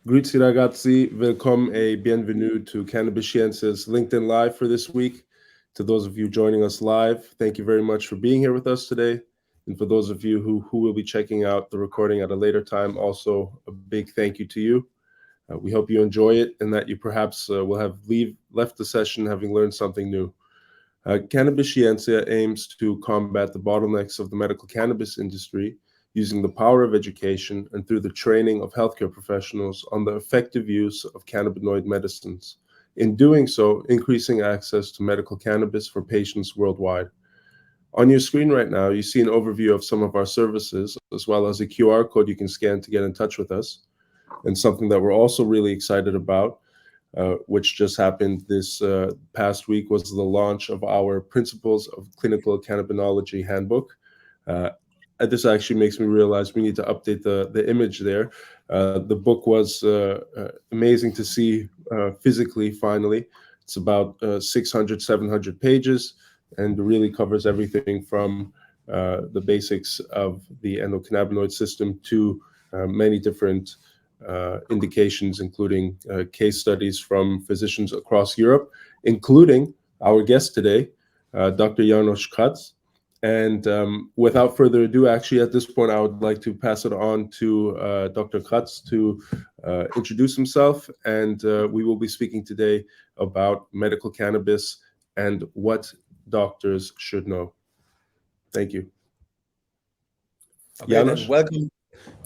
Grüezi ragazzi, willkommen e bienvenue to Cannabis Science's LinkedIn Live for this week. To those of you joining us live, thank you very much for being here with us today. And for those of you who will be checking out the recording at a later time, also a big thank you to you. We hope you enjoy it and that you perhaps will have left the session having learned something new. Cannabis Scientia aims to combat the bottlenecks of the medical cannabis industry using the power of education and through the training of healthcare professionals on the effective use of cannabinoid medicines. In doing so, increasing access to medical cannabis for patients worldwide. On your screen right now, you see an overview of some of our services, as well as a QR code you can scan to get in touch with us. And something that we're also really excited about, which just happened this past week, was the launch of our Principles of Clinical Cannabinology Handbook. This actually makes me realize we need to update the image there. The book was amazing to see physically, finally. It's about 600, 700 pages and really covers everything from the basics of the endocannabinoid system to many different indications, including case studies from physicians across Europe, including our guest today, Dr. János Kratz. And without further ado, actually, at this point, I would like to pass it on to Dr. Kratz to introduce himself. And we will be speaking today about medical cannabis and what doctors should know. Thank you. Okay, then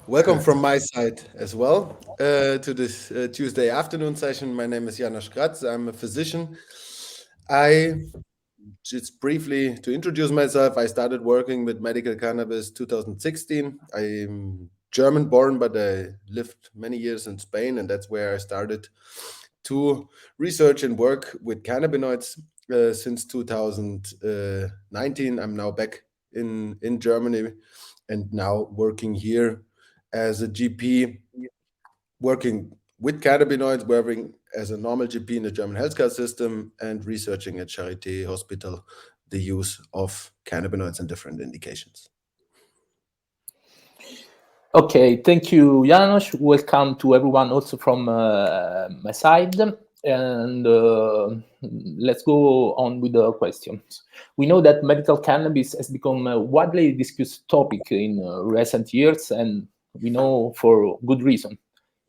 welcome from my side as well to this Tuesday afternoon session. My name is János Kratz. I'm a physician. Just briefly to introduce myself, I started working with medical cannabis 2016. I'm German born, but I lived many years in Spain, and that's where I started to research and work with cannabinoids since 2019. I'm now back in Germany and now working here as a GP, working with cannabinoids, working as a normal GP in the German healthcare system, and researching at Charité Hospital the use of cannabinoids in different indications. Okay, thank you, János. Welcome to everyone also from my side. And let's go on with the questions. We know that medical cannabis has become a widely discussed topic in recent years, and we know for good reason.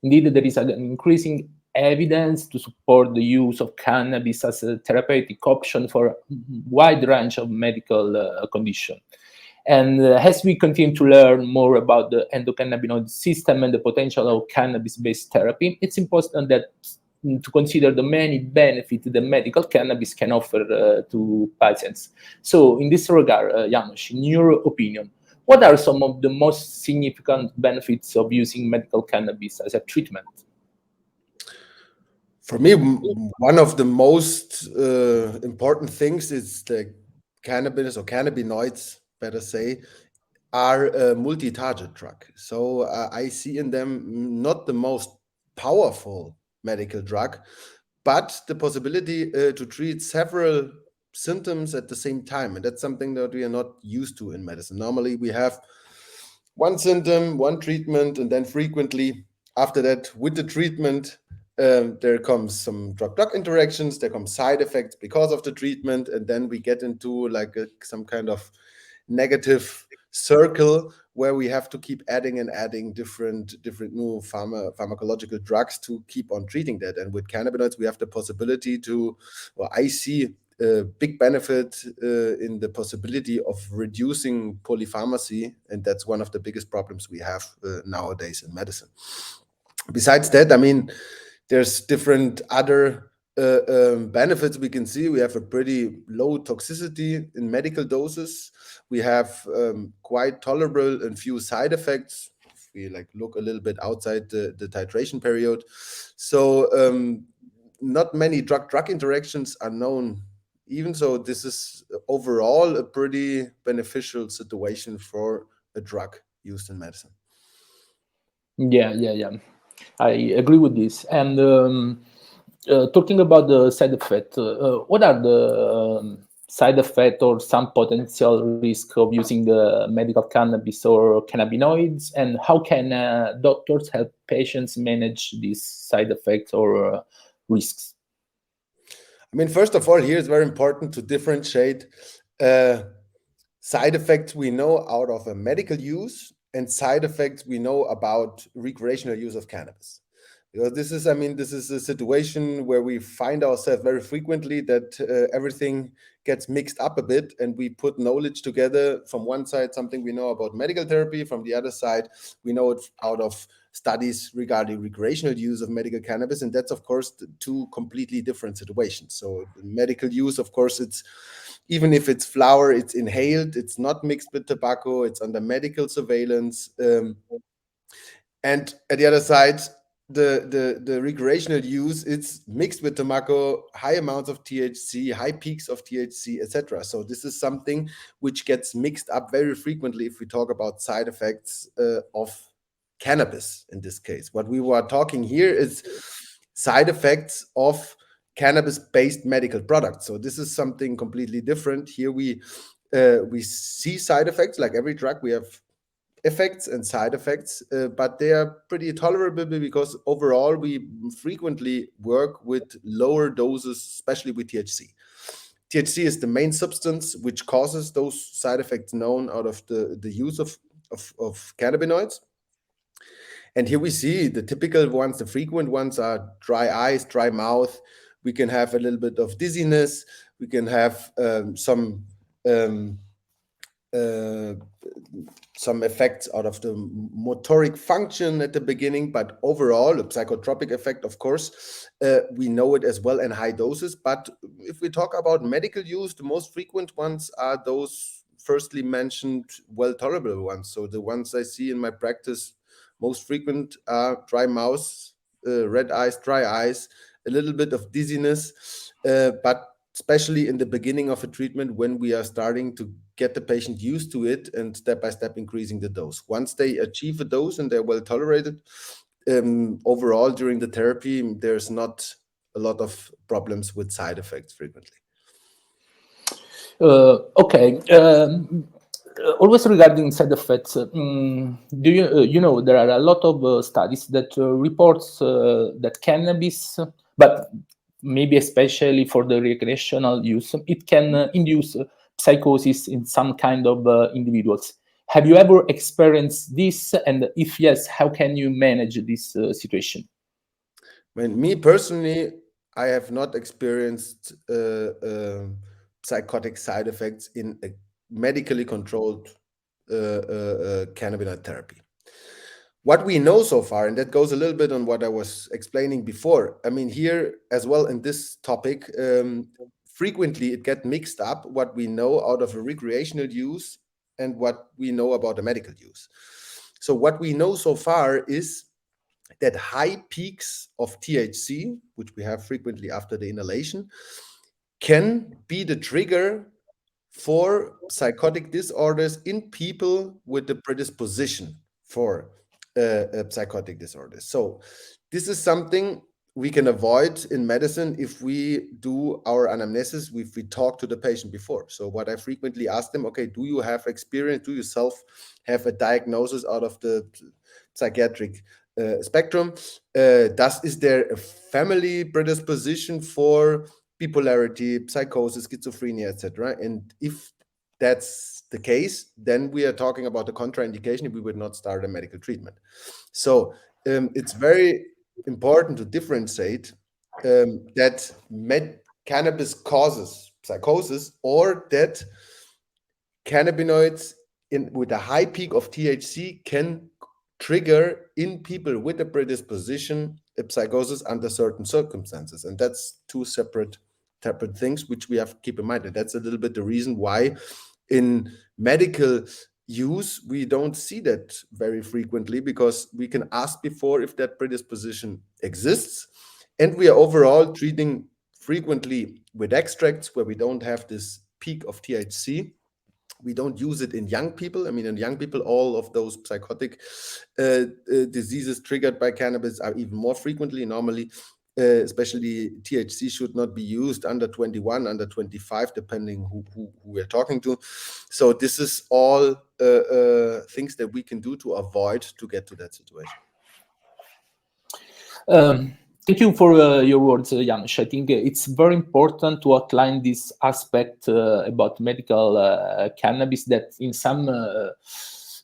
Indeed, there is an increasing evidence to support the use of cannabis as a therapeutic option for a wide range of medical conditions. And as we continue to learn more about the endocannabinoid system and the potential of cannabis-based therapy, it's important that to consider the many benefits that medical cannabis can offer to patients. So in this regard, János, in your opinion, what are some of the most significant benefits of using medical cannabis as a treatment? For me, one of the most important things is the cannabis or cannabinoids, better say, are a multi-target drug. So I see in them not the most powerful medical drug, but the possibility to treat several symptoms at the same time. And that's something that we are not used to in medicine. Normally we have one symptom, one treatment, and then frequently after that, with the treatment, there comes some drug-drug interactions, there come side effects because of the treatment, and then we get into like some kind of negative circle where we have to keep adding and adding different new pharmacological drugs to keep on treating that. And with cannabinoids, we have the possibility to, well, I see a big benefit in the possibility of reducing polypharmacy, and that's one of the biggest problems we have nowadays in medicine. Besides that, I mean, there's different other benefits we can see. We have a pretty low toxicity in medical doses. We have quite tolerable and few side effects. If we like look a little bit outside the titration period, so not many drug-drug interactions are known. Even so, this is overall a pretty beneficial situation for a drug used in medicine. Yeah. I agree with this. And talking about the side effect, what are the side effect or some potential risk of using medical cannabis or cannabinoids, and how can doctors help patients manage these side effects or risks? I mean, first of all, here it's very important to differentiate side effects we know out of a medical use and side effects we know about recreational use of cannabis. Because this is, I mean, this is a situation where we find ourselves very frequently that everything gets mixed up a bit, and we put knowledge together. From one side, something we know about medical therapy, from the other side, we know it out of studies regarding recreational use of medical cannabis, and that's of course two completely different situations. So the medical use, of course, it's even if it's flower, it's inhaled, it's not mixed with tobacco, it's under medical surveillance. And at the other side, the recreational use, it's mixed with tobacco, high amounts of THC, high peaks of THC, etc. So this is something which gets mixed up very frequently if we talk about side effects of cannabis in this case. What we were talking here is side effects of cannabis-based medical products. So this is something completely different. Here we see side effects like every drug. We have effects and side effects, but they are pretty tolerable because overall we frequently work with lower doses, especially with THC. THC is the main substance which causes those side effects known out of the use of cannabinoids. And here we see the typical ones, the frequent ones are dry eyes, dry mouth. We can have a little bit of dizziness. We can have some effects out of the motoric function at the beginning, but overall, a psychotropic effect, of course, we know it as well in high doses. But if we talk about medical use, the most frequent ones are those firstly mentioned well-tolerable ones. So the ones I see in my practice most frequent are dry mouth, red eyes, dry eyes, a little bit of dizziness, but especially in the beginning of a treatment when we are starting to get the patient used to it and step by step increasing the dose. Once they achieve a dose and they're well tolerated, overall during the therapy, there's not a lot of problems with side effects frequently. Okay. Always regarding side effects, do you know there are a lot of studies that reports that cannabis, but maybe especially for the recreational use, it can induce psychosis in some kind of individuals. Have you ever experienced this? And if yes, how can you manage this situation? When me personally, I have not experienced psychotic side effects in a medically controlled cannabinoid therapy. What we know so far, and that goes a little bit on what I was explaining before. I mean, here as well in this topic, frequently it gets mixed up what we know out of a recreational use and what we know about a medical use. So what we know so far is that high peaks of THC, which we have frequently after the inhalation, can be the trigger for psychotic disorders in people with the predisposition for psychotic disorders. So this is something we can avoid in medicine if we do our anamnesis, if we talk to the patient before. So what I frequently ask them, okay, do you have experience? Do you self have a diagnosis out of the psychiatric spectrum? Is there a family predisposition for bipolarity, psychosis, schizophrenia, etc.? And if that's the case, then we are talking about the contraindication. We would not start a medical treatment. So it's very important to differentiate that cannabis causes psychosis, or that cannabinoids with a high peak of THC can trigger in people with a predisposition a psychosis under certain circumstances. And that's two separate things which we have to keep in mind. And that's a little bit the reason why in medical use we don't see that very frequently, because we can ask before if that predisposition exists. And we are overall treating frequently with extracts where we don't have this peak of THC. We don't use it in young people. I mean, in young people, all of those psychotic diseases triggered by cannabis are even more frequently. Normally, especially THC should not be used under 21, under 25, depending who we're talking to. So this is all things that we can do to avoid to get to that situation. Thank you for your words, Janusz. I think it's very important to outline this aspect about medical cannabis that in some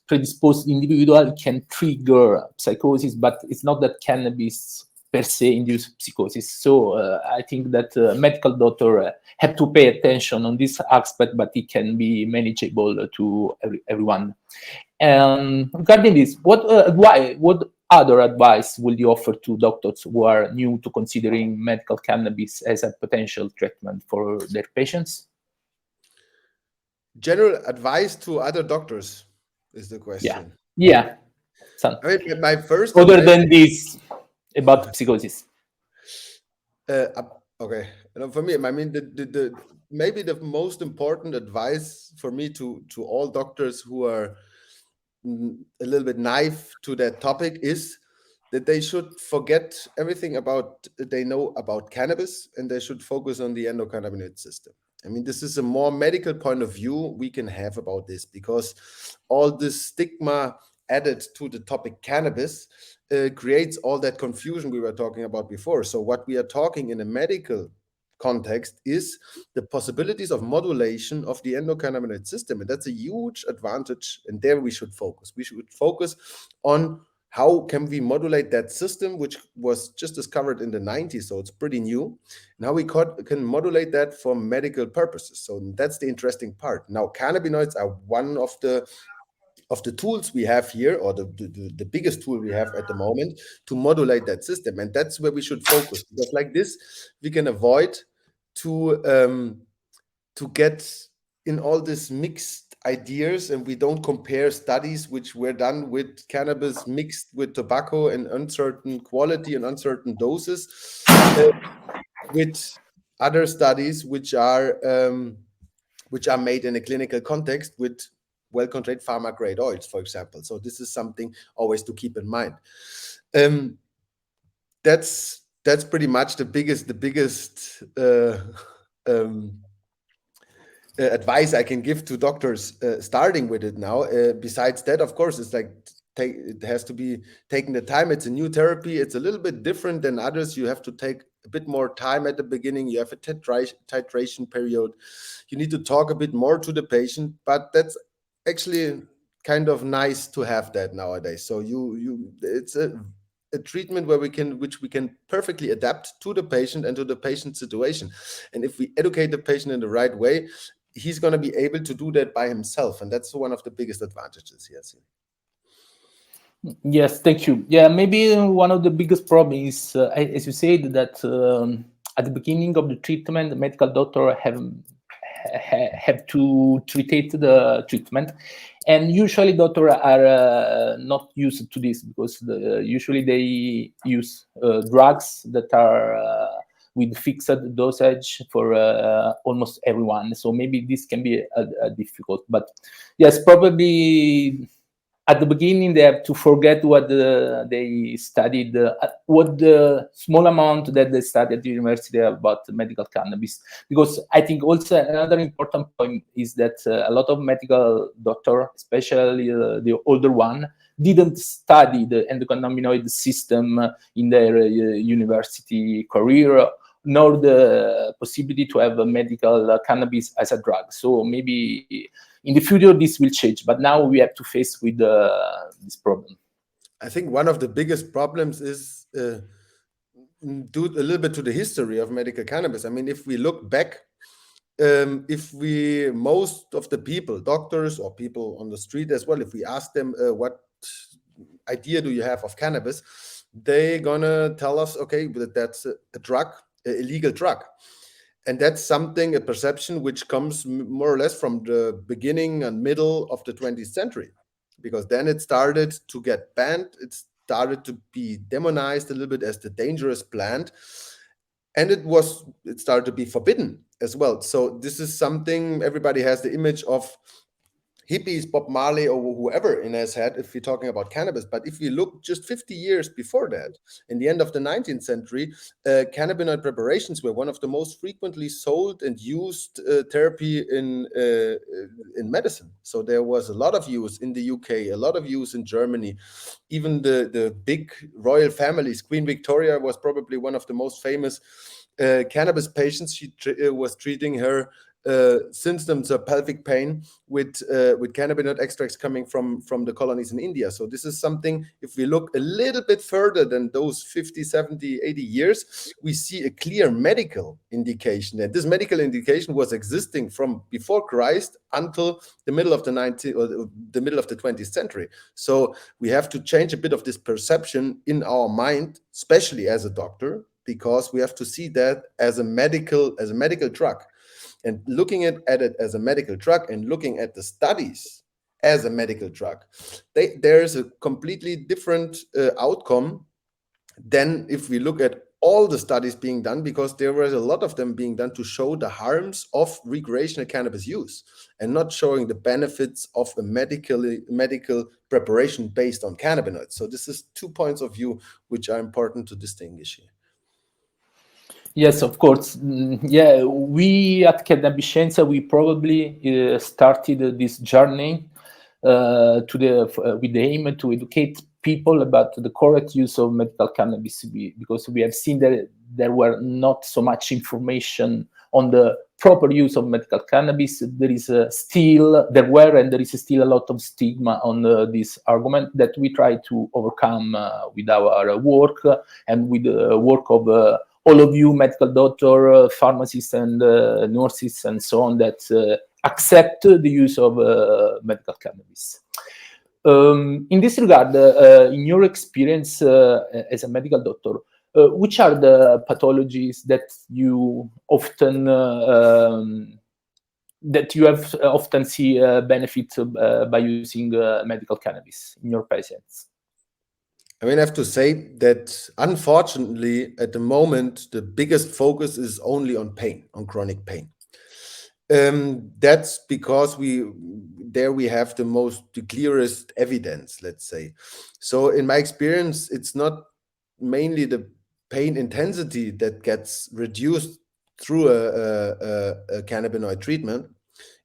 predisposed individual can trigger psychosis, but it's not that cannabis per se induce psychosis. So I think that medical doctor have to pay attention on this aspect, but it can be manageable to everyone. Regarding this, what other advice will you offer to doctors who are new to considering medical cannabis as a potential treatment for their patients? General advice to other doctors is the question. Yeah. So, I mean, my first other than this about psychosis. Okay. For me, I mean, the maybe the most important advice for me to all doctors who are a little bit naive to that topic is that they should forget everything about they know about cannabis, and they should focus on the endocannabinoid system. I mean, this is a more medical point of view we can have about this, because all this stigma added to the topic cannabis creates all that confusion we were talking about before. So what we are talking in a medical context is the possibilities of modulation of the endocannabinoid system, and that's a huge advantage, and there we should focus. We should focus on how can we modulate that system, which was just discovered in the 90s, so it's pretty new, and how we can modulate that for medical purposes. So that's the interesting part. Now, cannabinoids are one of the tools we have here, or the biggest tool we have at the moment to modulate that system, and that's where we should focus, because like this we can avoid to get in all this mixed ideas, and we don't compare studies which were done with cannabis mixed with tobacco and uncertain quality and uncertain doses with other studies which are made in a clinical context with well-controlled pharma-grade oils, for example. So this is something always to keep in mind. That's pretty much the biggest advice I can give to doctors starting with it now. Besides that, of course, it's like it has to be taking the time. It's a new therapy. It's a little bit different than others. You have to take a bit more time at the beginning. You have a titration period. You need to talk a bit more to the patient, but that's actually kind of nice to have that nowadays. So it's a treatment which we can perfectly adapt to the patient and to the patient situation. And if we educate the patient in the right way, he's going to be able to do that by himself. And that's one of the biggest advantages here. Yes, thank you. Yeah, maybe one of the biggest problems is, as you said, that at the beginning of the treatment, the medical doctor have to treat the treatment, and usually doctors are not used to this, because usually they use drugs that are with fixed dosage for almost everyone. So maybe this can be a difficult, but yes, probably at the beginning they have to forget what they studied, what the small amount that they studied at the university about medical cannabis. Because I think also another important point is that a lot of medical doctors, especially the older one, didn't study the endocannabinoid system in their university career, nor the possibility to have a medical cannabis as a drug. So maybe in the future this will change, but now we have to face with this problem. I think one of the biggest problems is due a little bit to the history of medical cannabis. I mean, if we look back, most of the people, doctors or people on the street as well, if we ask them what idea do you have of cannabis, they're gonna tell us, okay, that's a drug, an illegal drug. And that's something, a perception which comes more or less from the beginning and middle of the 20th century, because then it started to get banned. It started to be demonized a little bit as the dangerous plant, and it started to be forbidden as well. So this is something everybody has the image of hippies, Bob Marley, or whoever in has had, if we're talking about cannabis. But if you look just 50 years before that, in the end of the 19th century, cannabinoid preparations were one of the most frequently sold and used therapy in medicine. So there was a lot of use in the UK, a lot of use in Germany. Even the big royal families, Queen Victoria was probably one of the most famous cannabis patients. She was treating her symptoms of pelvic pain with cannabinoid extracts coming from the colonies in India. So this is something, if we look a little bit further than those 50, 70, 80 years, we see a clear medical indication. And this medical indication was existing from before Christ until the middle of the 19th or the middle of the 20th century. So we have to change a bit of this perception in our mind, especially as a doctor, because we have to see that as a medical drug. And looking at it as a medical drug and looking at the studies as a medical drug, there's a completely different outcome than if we look at all the studies being done, because there was a lot of them being done to show the harms of recreational cannabis use and not showing the benefits of a medical preparation based on cannabinoids. So this is 2 points of view which are important to distinguish here. Yes, of course. Yeah, we at Cannabis Scienza, we probably started this journey with the aim to educate people about the correct use of medical cannabis, because we have seen that there were not so much information on the proper use of medical cannabis. There were and there is still a lot of stigma on this argument that we try to overcome with our work and with the work of all of you medical doctors, pharmacists and nurses and so on that accept the use of medical cannabis. In this regard, in your experience as a medical doctor, which are the pathologies that you often see benefit by using medical cannabis in your patients? I mean, I have to say that unfortunately, at the moment, the biggest focus is only on pain, on chronic pain. That's because we have the clearest evidence, let's say. So in my experience, it's not mainly the pain intensity that gets reduced through a cannabinoid treatment.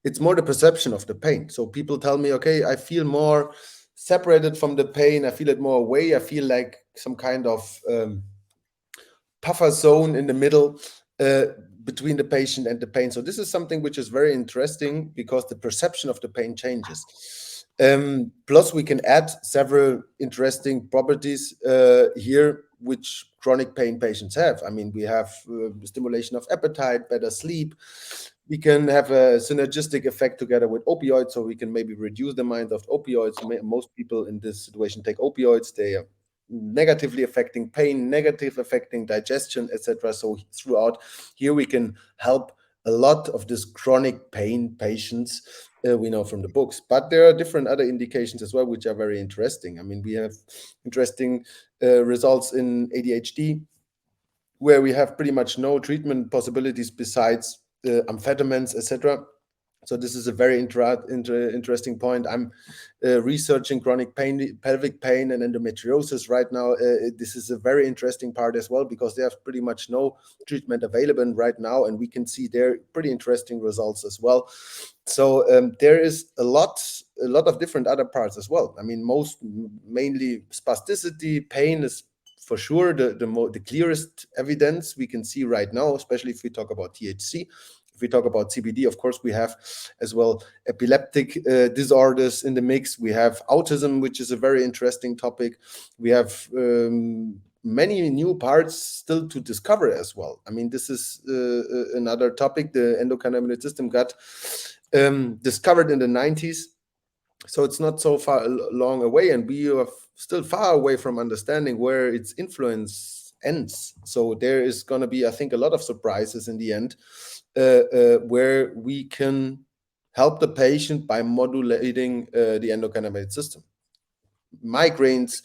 It's more the perception of the pain. So people tell me, okay, I feel more separated from the pain. I feel it more away. I feel like some kind of buffer zone in the middle between the patient and the pain. So this is something which is very interesting because the perception of the pain changes. Plus, we can add several interesting properties here which chronic pain patients have. I mean, we have stimulation of appetite, better sleep. We can have a synergistic effect together with opioids, so we can maybe reduce the amount of opioids. Most people in this situation take opioids. They are negatively affecting pain, negative affecting digestion, etc. So throughout here, we can help a lot of this chronic pain patients. We know from the books, but there are different other indications as well, which are very interesting. I mean, we have interesting results in ADHD, where we have pretty much no treatment possibilities besides amphetamines, etc. So this is a very interesting point. I'm researching chronic pain, pelvic pain, and endometriosis right now. This is a very interesting part as well, because there's pretty much no treatment available right now, and we can see there pretty interesting results as well. So there is a lot of different other parts as well. I mean, mainly spasticity, pain is for sure the clearest evidence we can see right now, especially if we talk about THC. If we talk about CBD, of course, we have as well epileptic disorders in the mix. We have autism, which is a very interesting topic. We have many new parts still to discover as well. I mean, this is another topic. The endocannabinoid system got discovered in the 90s. So it's not so far long away, and we are still far away from understanding where its influence ends. So there is going to be, I think, a lot of surprises in the end, where we can help the patient by modulating the endocannabinoid system. Migraines,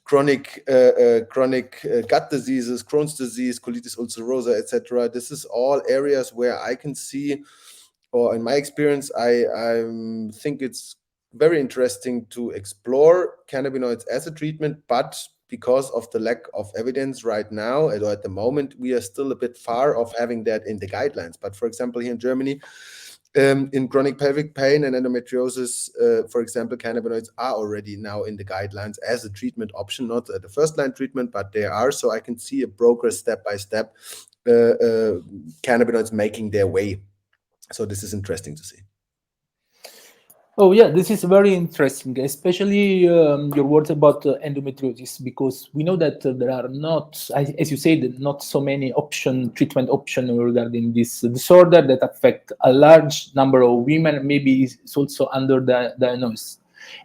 chronic gut diseases, Crohn's disease, colitis ulcerosa, etc. This is all areas where I can see or in my experience, I think it's very interesting to explore cannabinoids as a treatment, but because of the lack of evidence right now, or at the moment, we are still a bit far of having that in the guidelines. But for example, here in Germany, in chronic pelvic pain and endometriosis, for example, cannabinoids are already now in the guidelines as a treatment option, not the first line treatment, but they are. So I can see a progress step by step, cannabinoids making their way. So this is interesting to see. Oh yeah, this is very interesting, especially your words about endometriosis, because we know that there are not, as you said, not so many treatment options regarding this disorder that affect a large number of women. Maybe it's also under diagnosis.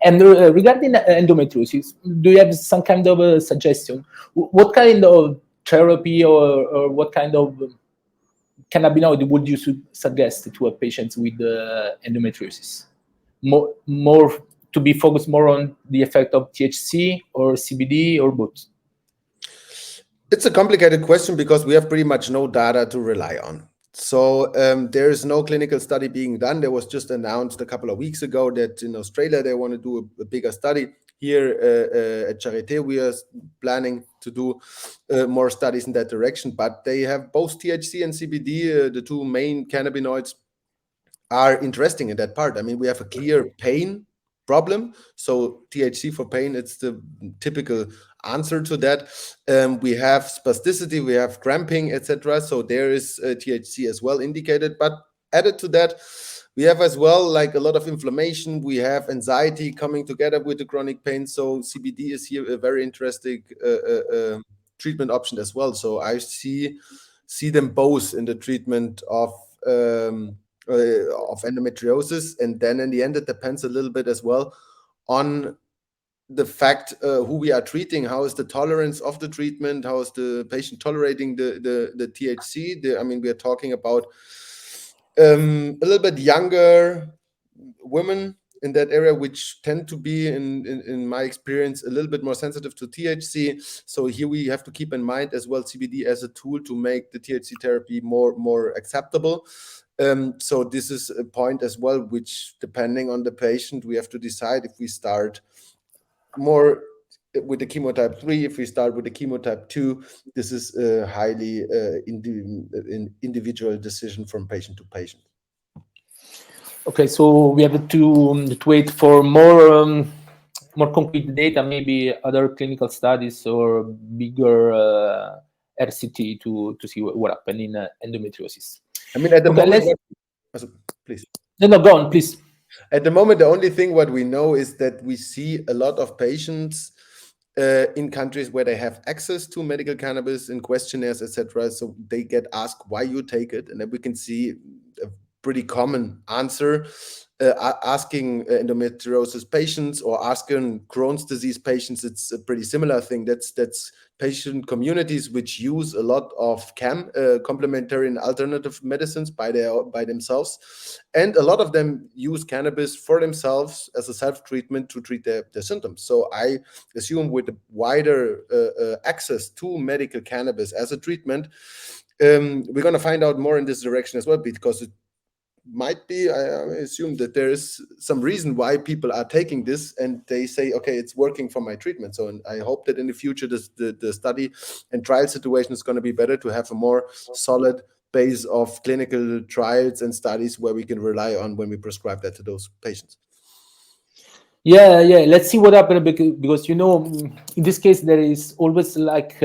And regarding endometriosis, do you have some kind of a suggestion? What kind of therapy or what kind of cannabinoid would you suggest to a patient with endometriosis? More to be focused more on the effect of THC or CBD or both? It's a complicated question because we have pretty much no data to rely on. So there is no clinical study being done. There was just announced a couple of weeks ago that in Australia they want to do a bigger study. Here at Charité, we are planning to do more studies in that direction. But they have both THC and CBD, the two main cannabinoids, are interesting in that part. I mean, we have a clear pain problem. So THC for pain, it's the typical answer to that. We have spasticity, we have cramping, etc. So there is THC as well indicated. But added to that, we have as well like a lot of inflammation. We have anxiety coming together with the chronic pain. So CBD is here a very interesting treatment option as well. So I see them both in the treatment of endometriosis, and then in the end it depends a little bit as well on the fact who we are treating. How is the tolerance of the treatment? How is the patient tolerating the THC? I mean, we are talking about a little bit younger women in that area, which tend to be, in my experience, a little bit more sensitive to THC. So here we have to keep in mind as well CBD as a tool to make the THC therapy more acceptable. So this is a point as well, which depending on the patient, we have to decide if we start more with the chemotype 3, if we start with the chemotype 2. This is a highly individual decision from patient to patient. Okay, so we have to wait for more concrete data, maybe other clinical studies or bigger RCT to see what happened in endometriosis. I mean, at the moment, please. No, go on, please. At the moment, the only thing what we know is that we see a lot of patients in countries where they have access to medical cannabis in questionnaires, etc. So they get asked why you take it, and then we can see a pretty common answer. Asking endometriosis patients or asking Crohn's disease patients, it's a pretty similar thing. That's patient communities which use a lot of complementary and alternative medicines by themselves, and a lot of them use cannabis for themselves as a self-treatment to treat their symptoms. So I assume with the wider access to medical cannabis as a treatment, we're going to find out more in this direction as well, because it might be, I assume that there is some reason why people are taking this, and they say, okay, it's working for my treatment. So I hope that in the future the study and trial situation is going to be better, to have a more solid base of clinical trials and studies where we can rely on when we prescribe that to those patients. Yeah, let's see what happens, because in this case there is always like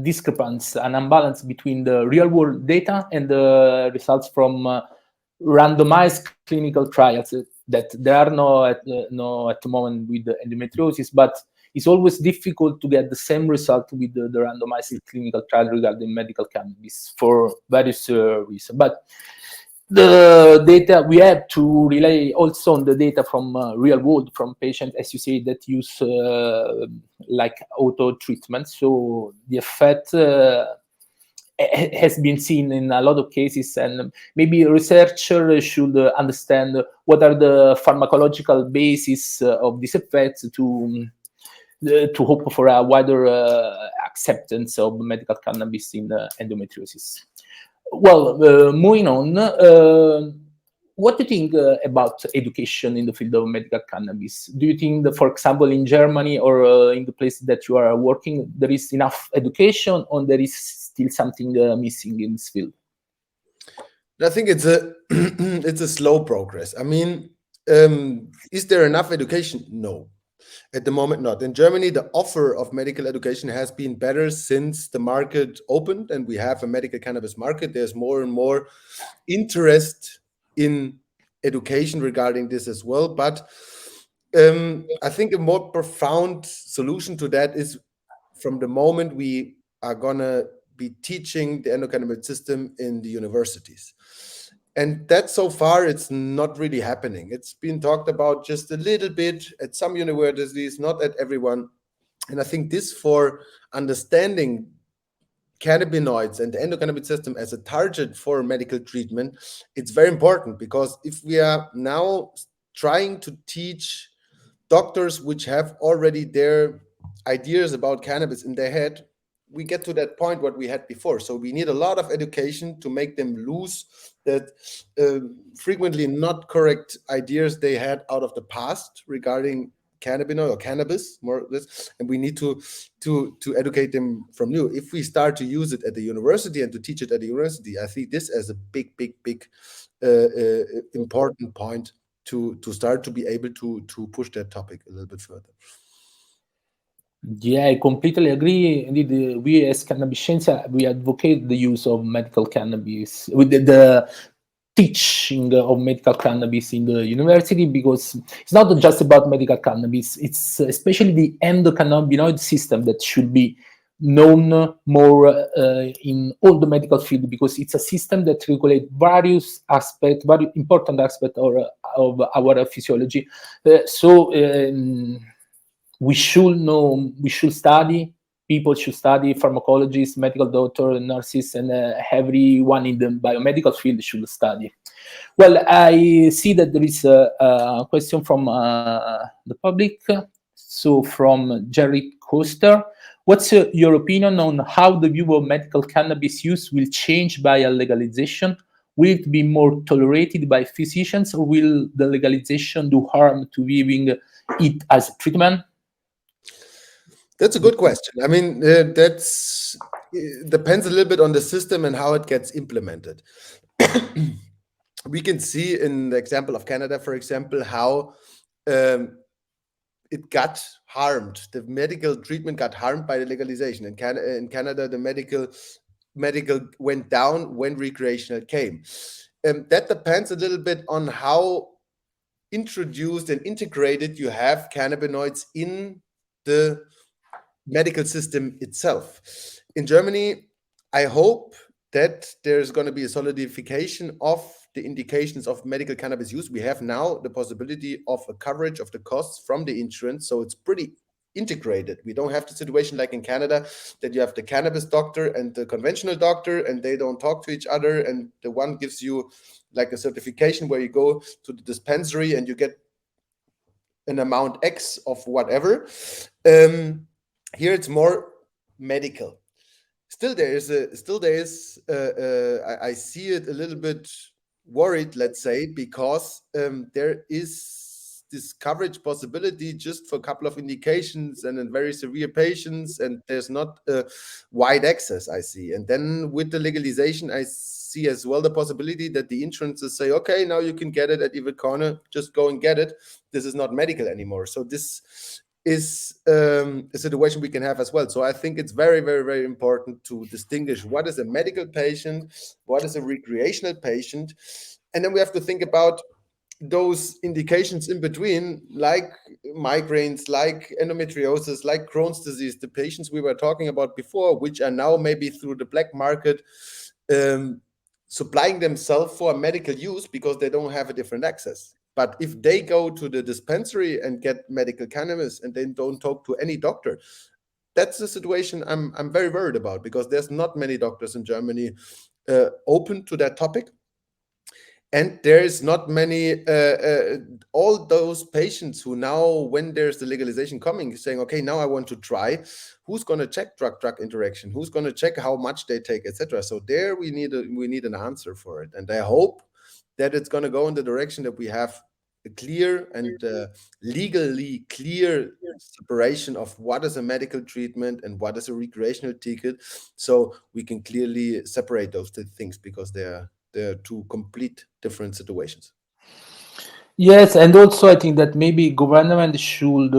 discrepancy, an imbalance between the real world data and the results from randomized clinical trials that there are no at the moment with the endometriosis, but it's always difficult to get the same result with the randomized clinical trial regarding medical cannabis for various reasons. But the data, we have to rely also on the data from real world, from patients, as you say, that use like auto treatment. So the effect has been seen in a lot of cases, and maybe researchers should understand what are the pharmacological basis of this effect to hope for a wider acceptance of medical cannabis in endometriosis. Well, moving on, what do you think about education in the field of medical cannabis? Do you think that, for example, in Germany or in the place that you are working, there is enough education, or there is still something missing in this field? I think it's a it's a slow progress. I mean, is there enough education? No. At the moment, not. In Germany, the offer of medical education has been better since the market opened and we have a medical cannabis market. There's more and more interest in education regarding this as well. But I think a more profound solution to that is from the moment we are going to be teaching the endocannabinoid system in the universities. And that so far, it's not really happening. It's been talked about just a little bit at some universities, not at everyone. And I think this, for understanding cannabinoids and the endocannabinoid system as a target for medical treatment, it's very important, because if we are now trying to teach doctors which have already their ideas about cannabis in their head, we get to that point what we had before. So we need a lot of education to make them lose that frequently not correct ideas they had out of the past regarding cannabinoid or cannabis, more or less, and we need to educate them from new. If we start to use it at the university and to teach it at the university, I see this as a big important point to start to be able to push that topic a little bit further. Yeah, I completely agree. Indeed, we as Cannabis Scienza, we advocate the use of medical cannabis, with the teaching of medical cannabis in the university, because it's not just about medical cannabis, it's especially the endocannabinoid system that should be known more in all the medical field, because it's a system that regulates various aspects, very important aspects of our physiology. We should know, we should study, people should study, pharmacologists, medical doctors, nurses, and everyone in the biomedical field should study. Well, I see that there is a question from the public. So from Jerry Coaster, what's your opinion on how the view of medical cannabis use will change by a legalization? Will it be more tolerated by physicians, or will the legalization do harm to viewing it as a treatment? That's a good question. I mean, that's depends a little bit on the system and how it gets implemented. We can see in the example of Canada, for example, how it got harmed. The medical treatment got harmed by the legalization. In Canada, the medical went down when recreational came. That depends a little bit on how introduced and integrated you have cannabinoids in the medical system itself. In Germany, I hope that there's going to be a solidification of the indications of medical cannabis use. We have now the possibility of a coverage of the costs from the insurance, so it's pretty integrated. We don't have the situation like in Canada that you have the cannabis doctor and the conventional doctor, and they don't talk to each other, and the one gives you like a certification where you go to the dispensary and you get an amount X of whatever. Here it's more medical. Still there is I see it a little bit worried, let's say, because there is this coverage possibility just for a couple of indications and in very severe patients, and there's not wide access, I see. And then with the legalization, I see as well the possibility that the insurances say, okay, now you can get it at every corner, just go and get it. This is not medical anymore. So this is a situation we can have as well. So I think it's very important to distinguish what is a medical patient, what is a recreational patient, and then we have to think about those indications in between, like migraines, like endometriosis, like Crohn's disease, the patients we were talking about before, which are now maybe through the black market supplying themselves for medical use because they don't have a different access. But if they go to the dispensary and get medical cannabis and they don't talk to any doctor, that's the situation I'm very worried about, because there's not many doctors in Germany open to that topic. And there's not many, all those patients who now, when there's the legalization coming, saying, okay, now I want to try, who's going to check drug-drug interaction? Who's going to check how much they take, etc.? So there we need an answer for it. And I hope that it's going to go in the direction that we have a clear and legally clear separation of what is a medical treatment and what is a recreational ticket. So we can clearly separate those two things, because they're two complete different situations. Yes, and also I think that maybe government should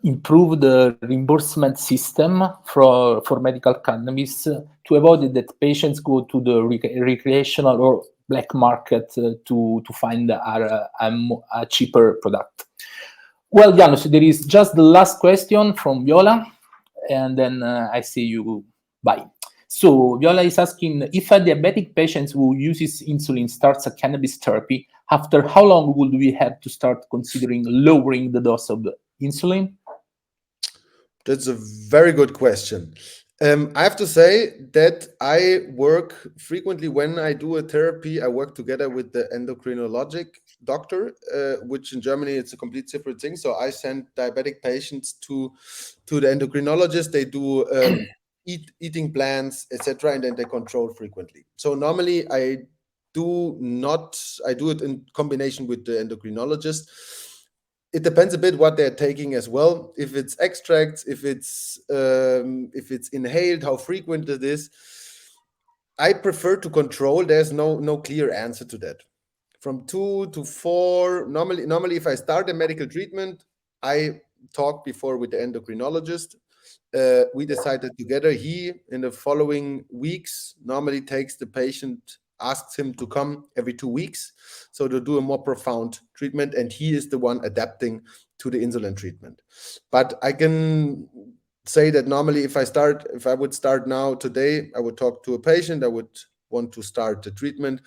improve the reimbursement system for medical cannabis to avoid that patients go to the recreational or black market to find a cheaper product. Well, Janusz, there is just the last question from Viola, and then I say you bye. So Viola is asking, if a diabetic patient who uses insulin starts a cannabis therapy, after how long would we have to start considering lowering the dose of the insulin? That's a very good question. I have to say that I work frequently when I do a therapy. I work together with the endocrinologic doctor, which in Germany it's a complete separate thing. So I send diabetic patients to the endocrinologist. They do eating plans, etc., and then they control frequently. So normally I do it in combination with the endocrinologist. It depends a bit what they're taking as well. If it's extracts, if it's inhaled, how frequent it is. I prefer to control. There's no clear answer to that. From 2 to 4. Normally, if I start a medical treatment, I talk before with the endocrinologist. We decided together. He, in the following weeks, normally takes the patient, asks him to come every 2 weeks, so to do a more profound treatment, and he is the one adapting to the insulin treatment. But I can say that normally if I would start now today, I would talk to a patient, I would want to start the treatment.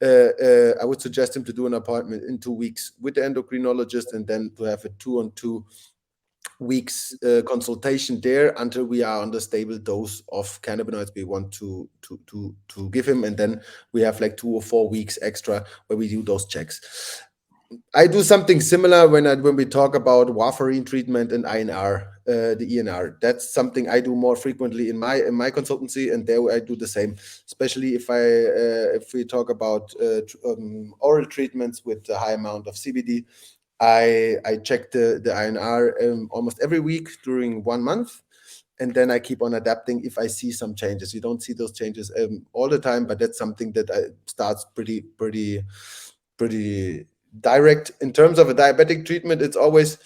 I would suggest him to do an appointment in 2 weeks with the endocrinologist, and then to have a 2 weeks consultation there until we are on the stable dose of cannabinoids we want to give him, and then we have like 2 or 4 weeks extra where we do those checks. I do something similar when we talk about warfarin treatment and INR, the ENR. That's something I do more frequently in my consultancy, and there I do the same. Especially if we talk about oral treatments with a high amount of CBD, I check the INR almost every week during 1 month, and then I keep on adapting if I see some changes. You don't see those changes all the time, but that's something that starts pretty direct. In terms of a diabetic treatment, it's always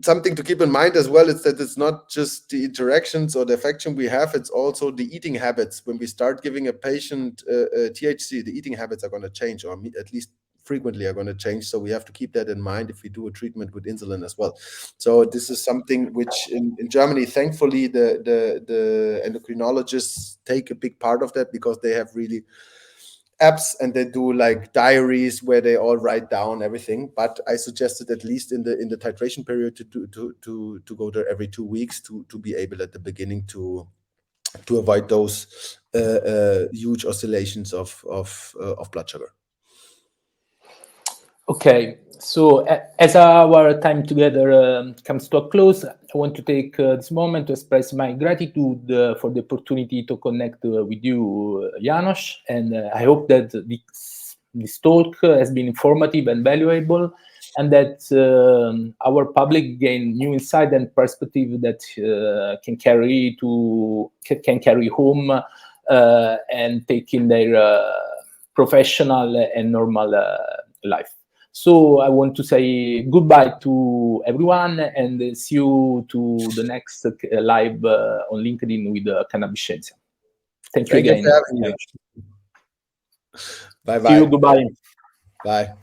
something to keep in mind as well. It's that it's not just the interactions or the affection we have, it's also the eating habits. When we start giving a patient THC, the eating habits are going to change, or at least frequently are going to change. So we have to keep that in mind if we do a treatment with insulin as well. So this is something which in Germany, thankfully, the endocrinologists take a big part of that, because they have really apps and they do like diaries where they all write down everything. But I suggested at least in the titration period to go there every 2 weeks to be able at the beginning to avoid those huge oscillations of blood sugar. Okay, so as our time together comes to a close, I want to take this moment to express my gratitude for the opportunity to connect with you, Janos, and I hope that this talk has been informative and valuable, and that our public gain new insight and perspective that can carry home and take in their professional and normal life. So I want to say goodbye to everyone, and see you to the next live on LinkedIn with Cannabis Sciences. Thank you again. For having me. Bye bye. See you. Goodbye. Bye.